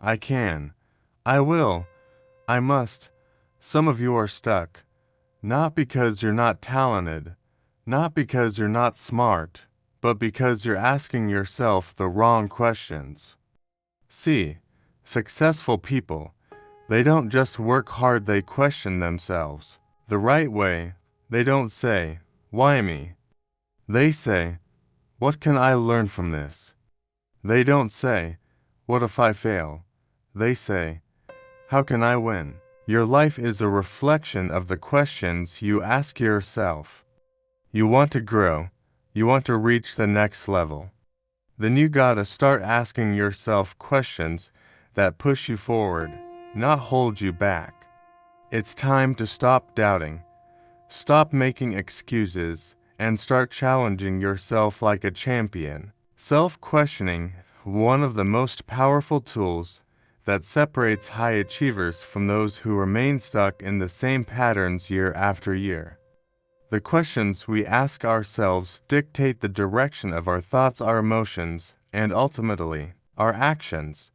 I can, I will, I must. Some of you are stuck, not because you're not talented, not because you're not smart, but because you're asking yourself the wrong questions. See, successful people, they don't just work hard, they question themselves. The right way, they don't say, "Why me?" They say, "What can I learn from this?" They don't say, "What if I fail?" They say, "How can I win?" Your life is a reflection of the questions you ask yourself. You want to grow, you want to reach the next level. Then you gotta start asking yourself questions that push you forward, not hold you back. It's time to stop doubting, stop making excuses, and start challenging yourself like a champion. Self-questioning, one of the most powerful tools that separates high achievers from those who remain stuck in the same patterns year after year. The questions we ask ourselves dictate the direction of our thoughts, our emotions, and ultimately, our actions.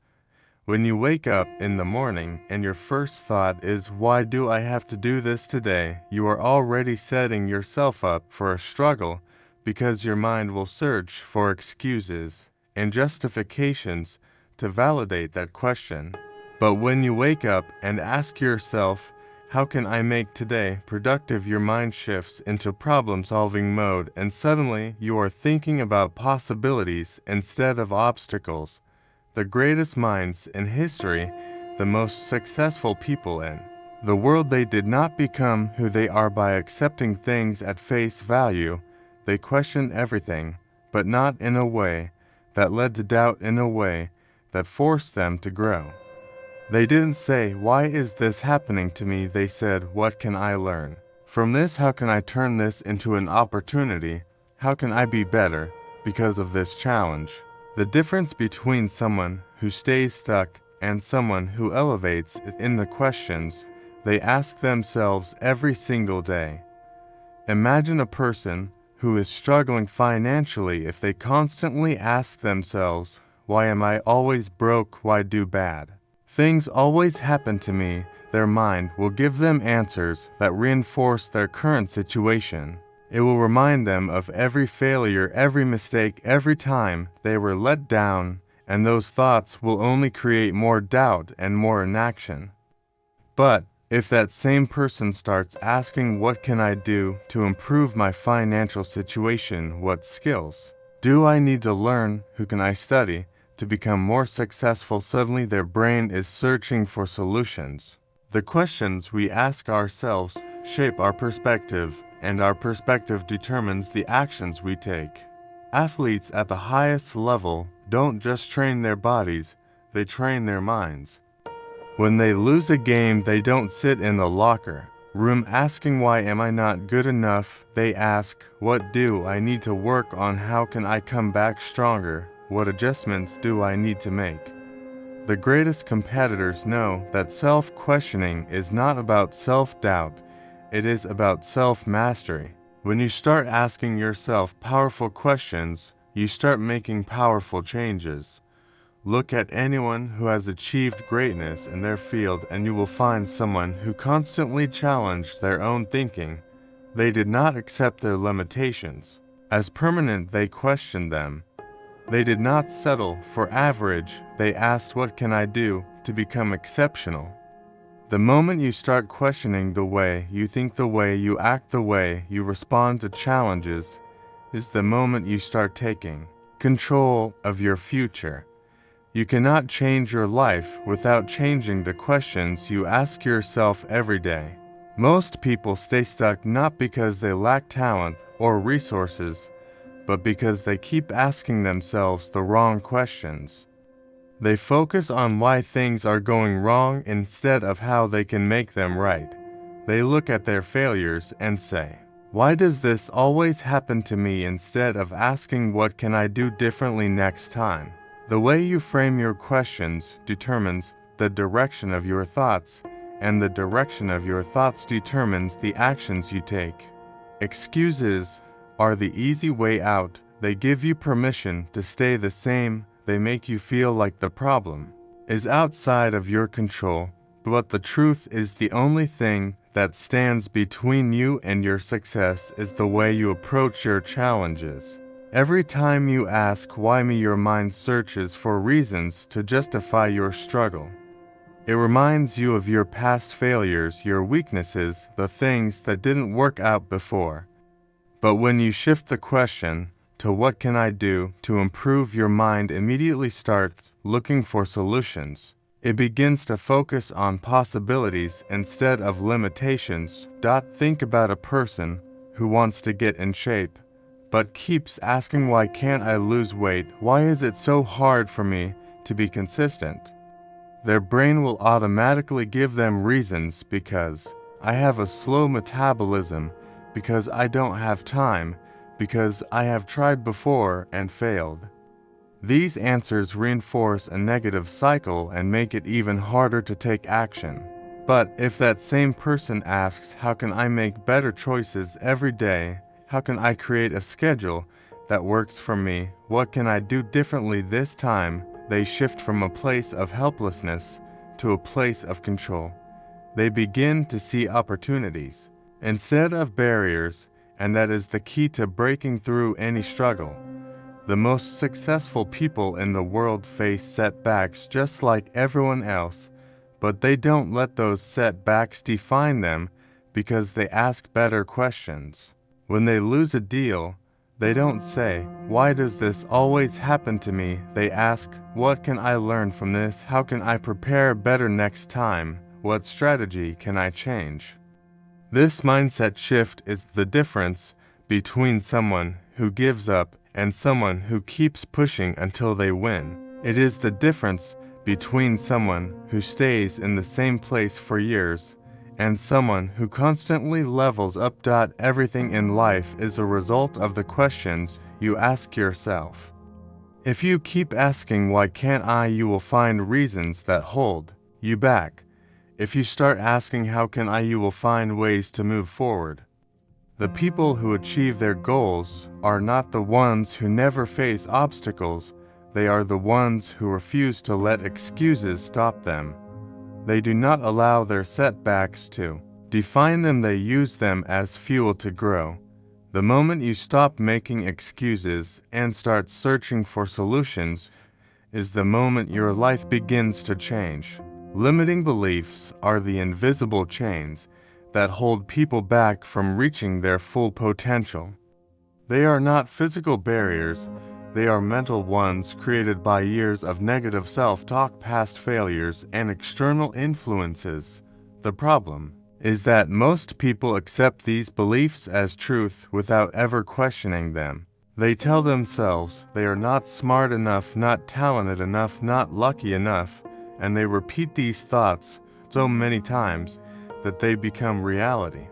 When you wake up in the morning and your first thought is, "Why do I have to do this today?" you are already setting yourself up for a struggle because your mind will search for excuses and justifications to validate that question. But when you wake up and ask yourself, "How can I make today productive?" your mind shifts into problem-solving mode and suddenly you are thinking about possibilities instead of obstacles. The greatest minds in history, the most successful people in the world, they did not become who they are by accepting things at face value. They questioned everything, but not in a way that led to doubt, in a way that forced them to grow. They didn't say, "Why is this happening to me?" They said, "What can I learn from this? How can I turn this into an opportunity? How can I be better because of this challenge?" The difference between someone who stays stuck and someone who elevates is in the questions they ask themselves every single day. Imagine a person who is struggling financially. If they constantly ask themselves, "Why am I always broke? Why do bad things always happen to me?" their mind will give them answers that reinforce their current situation. It will remind them of every failure, every mistake, every time they were let down, and those thoughts will only create more doubt and more inaction. But if that same person starts asking, "What can I do to improve my financial situation? What skills do I need to learn? Who can I study to become more successful?" suddenly their brain is searching for solutions. The questions we ask ourselves shape our perspective, and our perspective determines the actions we take. Athletes at the highest level don't just train their bodies, they train their minds. When they lose a game, they don't sit in the locker room asking, "Why am I not good enough?" They ask, "What do I need to work on? How can I come back stronger? What adjustments do I need to make?" The greatest competitors know that self-questioning is not about self-doubt, it is about self-mastery. When you start asking yourself powerful questions, you start making powerful changes. Look at anyone who has achieved greatness in their field and you will find someone who constantly challenged their own thinking. They did not accept their limitations as permanent, they questioned them. They did not settle for average, they asked, "What can I do to become exceptional?" The moment you start questioning the way you think, the way you act, the way you respond to challenges, is the moment you start taking control of your future. You cannot change your life without changing the questions you ask yourself every day. Most people stay stuck not because they lack talent or resources, but because they keep asking themselves the wrong questions. They focus on why things are going wrong instead of how they can make them right. They look at their failures and say, "Why does this always happen to me?" instead of asking, "What can I do differently next time?" The way you frame your questions determines the direction of your thoughts, and the direction of your thoughts determines the actions you take. Excuses are the easy way out. They give you permission to stay the same. They make you feel like the problem is outside of your control, but the truth is the only thing that stands between you and your success is the way you approach your challenges. Every time you ask why me, your mind searches for reasons to justify your struggle. It reminds you of your past failures, your weaknesses, the things that didn't work out before. But when you shift the question to what can I do to improve, your mind immediately starts looking for solutions. It begins to focus on possibilities instead of limitations. Think about a person who wants to get in shape, but keeps asking, why can't I lose weight? Why is it so hard for me to be consistent? Their brain will automatically give them reasons, because I have a slow metabolism, because I don't have time, because I have tried before and failed. These answers reinforce a negative cycle and make it even harder to take action. But if that same person asks, how can I make better choices every day? How can I create a schedule that works for me? What can I do differently this time? They shift from a place of helplessness to a place of control. They begin to see opportunities instead of barriers, and that is the key to breaking through any struggle. The most successful people in the world face setbacks just like everyone else, but they don't let those setbacks define them because they ask better questions. When they lose a deal, they don't say, why does this always happen to me? They ask, what can I learn from this? How can I prepare better next time? What strategy can I change? This mindset shift is the difference between someone who gives up and someone who keeps pushing until they win. It is the difference between someone who stays in the same place for years and someone who constantly levels up. Everything in life is a result of the questions you ask yourself. If you keep asking, why can't I, you will find reasons that hold you back. If you start asking, how can I, you will find ways to move forward. The people who achieve their goals are not the ones who never face obstacles. They are the ones who refuse to let excuses stop them. They do not allow their setbacks to define them. They use them as fuel to grow. The moment you stop making excuses and start searching for solutions is the moment your life begins to change. Limiting beliefs are the invisible chains that hold people back from reaching their full potential. They are not physical barriers, they are mental ones created by years of negative self-talk, past failures, and external influences. The problem is that most people accept these beliefs as truth without ever questioning them. They tell themselves they are not smart enough, not talented enough, not lucky enough, and they repeat these thoughts so many times that they become reality.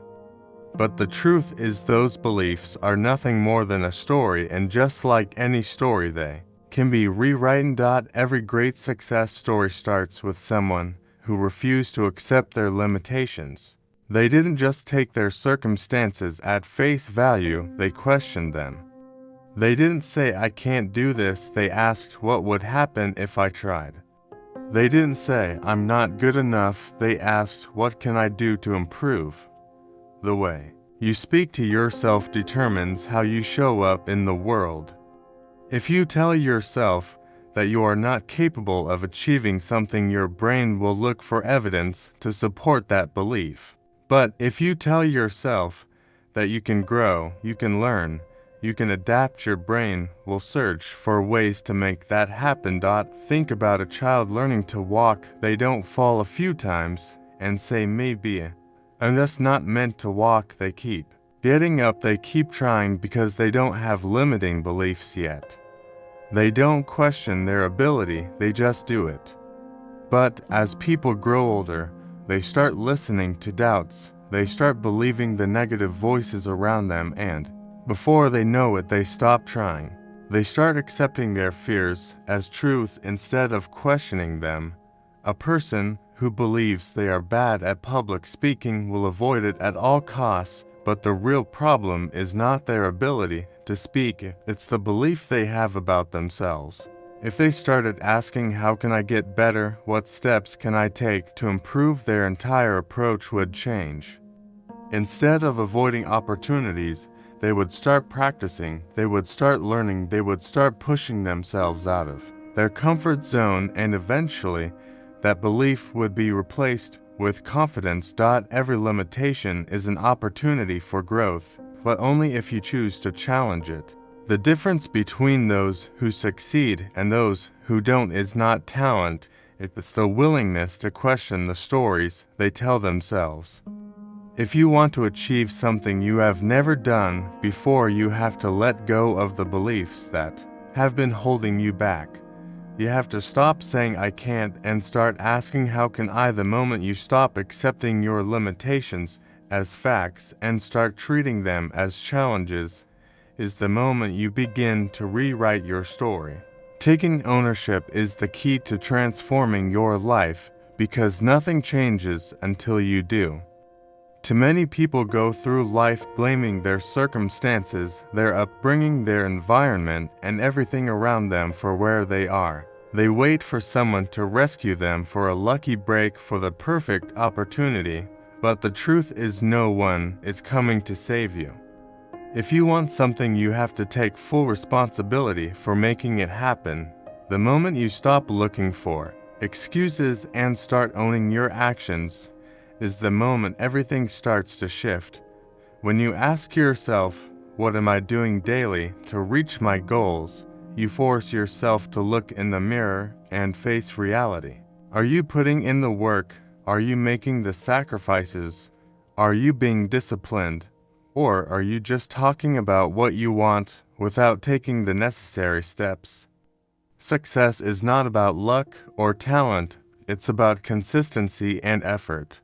But the truth is, those beliefs are nothing more than a story, and just like any story, they can be rewritten. Every great success story starts with someone who refused to accept their limitations. They didn't just take their circumstances at face value, they questioned them. They didn't say, I can't do this, they asked, what would happen if I tried? They didn't say, I'm not good enough, they asked, what can I do to improve? The way you speak to yourself determines how you show up in the world. If you tell yourself that you are not capable of achieving something, your brain will look for evidence to support that belief. But if you tell yourself that you can grow, you can learn, you can adapt, your brain will search for ways to make that happen. Think about a child learning to walk. They don't fall a few times and say, maybe I'm just not meant to walk. They keep getting up, they keep trying because they don't have limiting beliefs yet. They don't question their ability, they just do it. But as people grow older, they start listening to doubts. They start believing the negative voices around them, and before they know it, they stop trying. They start accepting their fears as truth instead of questioning them. A person who believes they are bad at public speaking will avoid it at all costs, but the real problem is not their ability to speak, it's the belief they have about themselves. If they started asking, how can I get better? What steps can I take to improve? Their entire approach would change. Instead of avoiding opportunities, they would start practicing, they would start learning, they would start pushing themselves out of their comfort zone, and eventually, that belief would be replaced with confidence. Every limitation is an opportunity for growth, but only if you choose to challenge it. The difference between those who succeed and those who don't is not talent, it's the willingness to question the stories they tell themselves. If you want to achieve something you have never done before, you have to let go of the beliefs that have been holding you back. You have to stop saying I can't and start asking how can I. The moment you stop accepting your limitations as facts and start treating them as challenges is the moment you begin to rewrite your story. Taking ownership is the key to transforming your life, because nothing changes until you do. Too many people go through life blaming their circumstances, their upbringing, their environment, and everything around them for where they are. They wait for someone to rescue them, for a lucky break, for the perfect opportunity, but the truth is no one is coming to save you. If you want something, you have to take full responsibility for making it happen. The moment you stop looking for excuses and start owning your actions is the moment everything starts to shift. When you ask yourself, what am I doing daily to reach my goals? You force yourself to look in the mirror and face reality. Are you putting in the work? Are you making the sacrifices? Are you being disciplined? Or are you just talking about what you want without taking the necessary steps? Success is not about luck or talent, it's about consistency and effort.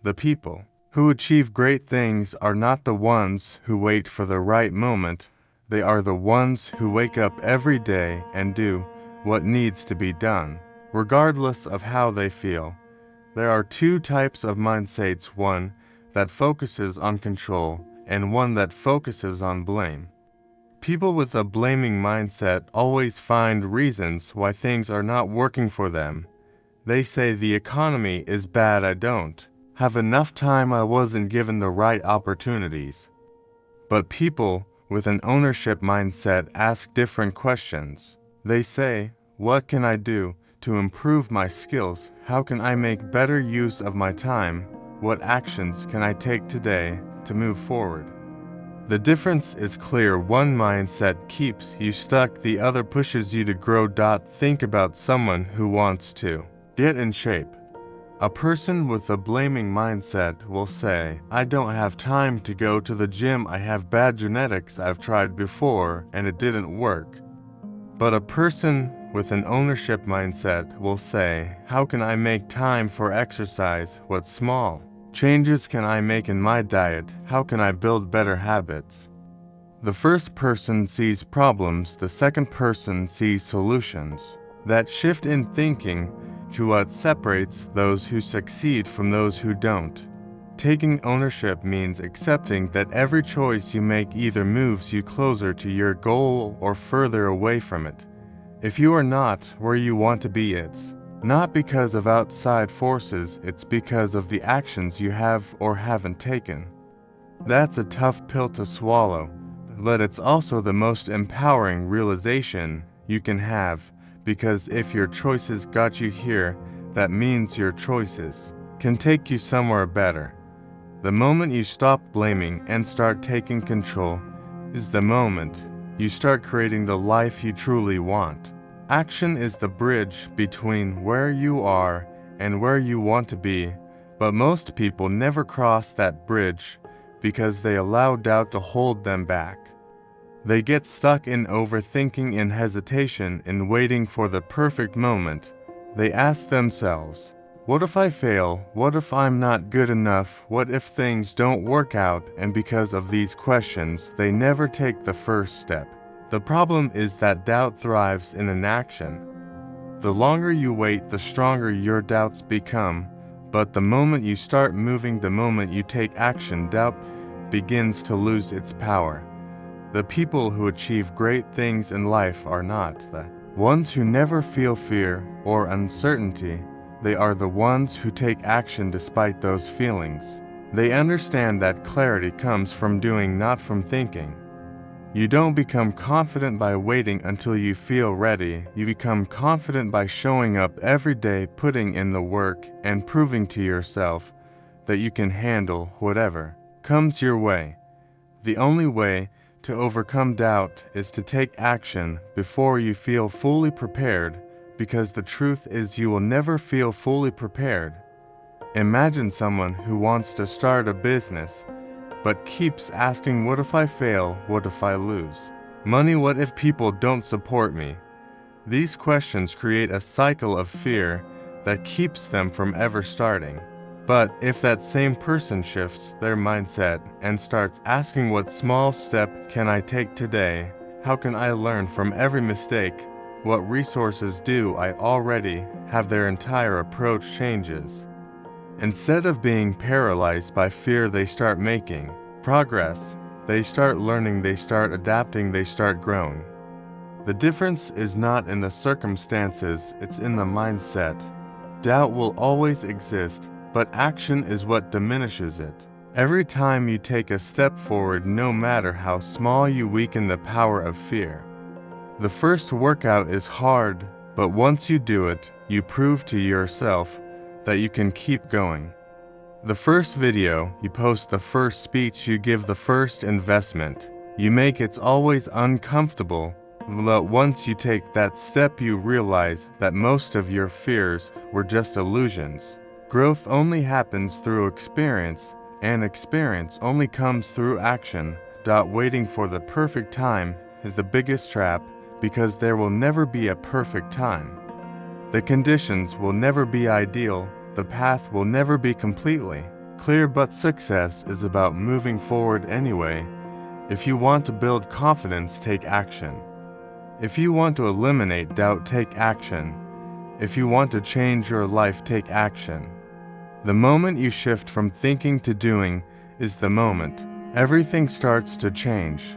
The people who achieve great things are not the ones who wait for the right moment. They are the ones who wake up every day and do what needs to be done, regardless of how they feel. There are two types of mindsets, one that focuses on control and one that focuses on blame. People with a blaming mindset always find reasons why things are not working for them. They say the economy is bad, I don't have enough time, I wasn't given the right opportunities. But people with an ownership mindset ask different questions. They say, what can I do to improve my skills? How can I make better use of my time? What actions can I take today to move forward? The difference is clear. One mindset keeps you stuck, the other pushes you to grow. Think about someone who wants to get in shape. A person with a blaming mindset will say, I don't have time to go to the gym, I have bad genetics, I've tried before and it didn't work. But a person with an ownership mindset will say, how can I make time for exercise? What small changes can I make in my diet? How can I build better habits? The first person sees problems, the second person sees solutions. That shift in thinking to what separates those who succeed from those who don't. Taking ownership means accepting that every choice you make either moves you closer to your goal or further away from it. If you are not where you want to be, it's not because of outside forces, it's because of the actions you have or haven't taken. That's a tough pill to swallow, but it's also the most empowering realization you can have. Because if your choices got you here, that means your choices can take you somewhere better. The moment you stop blaming and start taking control is the moment you start creating the life you truly want. Action is the bridge between where you are and where you want to be, but most people never cross that bridge because they allow doubt to hold them back. They get stuck in overthinking and hesitation, in waiting for the perfect moment. They ask themselves, what if I fail? What if I'm not good enough? What if things don't work out? And because of these questions, they never take the first step. The problem is that doubt thrives in inaction. The longer you wait, the stronger your doubts become. But the moment you start moving, the moment you take action, doubt begins to lose its power. The people who achieve great things in life are not the Ones who never feel fear or uncertainty, they are the ones who take action despite those feelings. They understand that clarity comes from doing, not from thinking. You don't become confident by waiting until you feel ready. You become confident by showing up every day, putting in the work, and proving to yourself that you can handle whatever comes your way. The only way to overcome doubt is to take action before you feel fully prepared, because the truth is you will never feel fully prepared. Imagine someone who wants to start a business, but keeps asking, what if I fail? What if I lose money? What if people don't support me? These questions create a cycle of fear that keeps them from ever starting. But if that same person shifts their mindset and starts asking, what small step can I take today? How can I learn from every mistake? What resources do I already have? Their entire approach changes. Instead of being paralyzed by fear, they start making progress. They start learning, they start adapting, they start growing. The difference is not in the circumstances, it's in the mindset. Doubt will always exist, but action is what diminishes it. Every time you take a step forward, no matter how small, you weaken the power of fear. The first workout is hard, but once you do it, you prove to yourself that you can keep going. The first video you post, the first speech you give, the first investment you make, it's always uncomfortable, but once you take that step, you realize that most of your fears were just illusions. Growth only happens through experience, and experience only comes through action. Waiting for the perfect time is the biggest trap, because there will never be a perfect time. The conditions will never be ideal. The path will never be completely clear, but success is about moving forward anyway. If you want to build confidence, take action. If you want to eliminate doubt, take action. If you want to change your life, take action. The moment you shift from thinking to doing is the moment everything starts to change.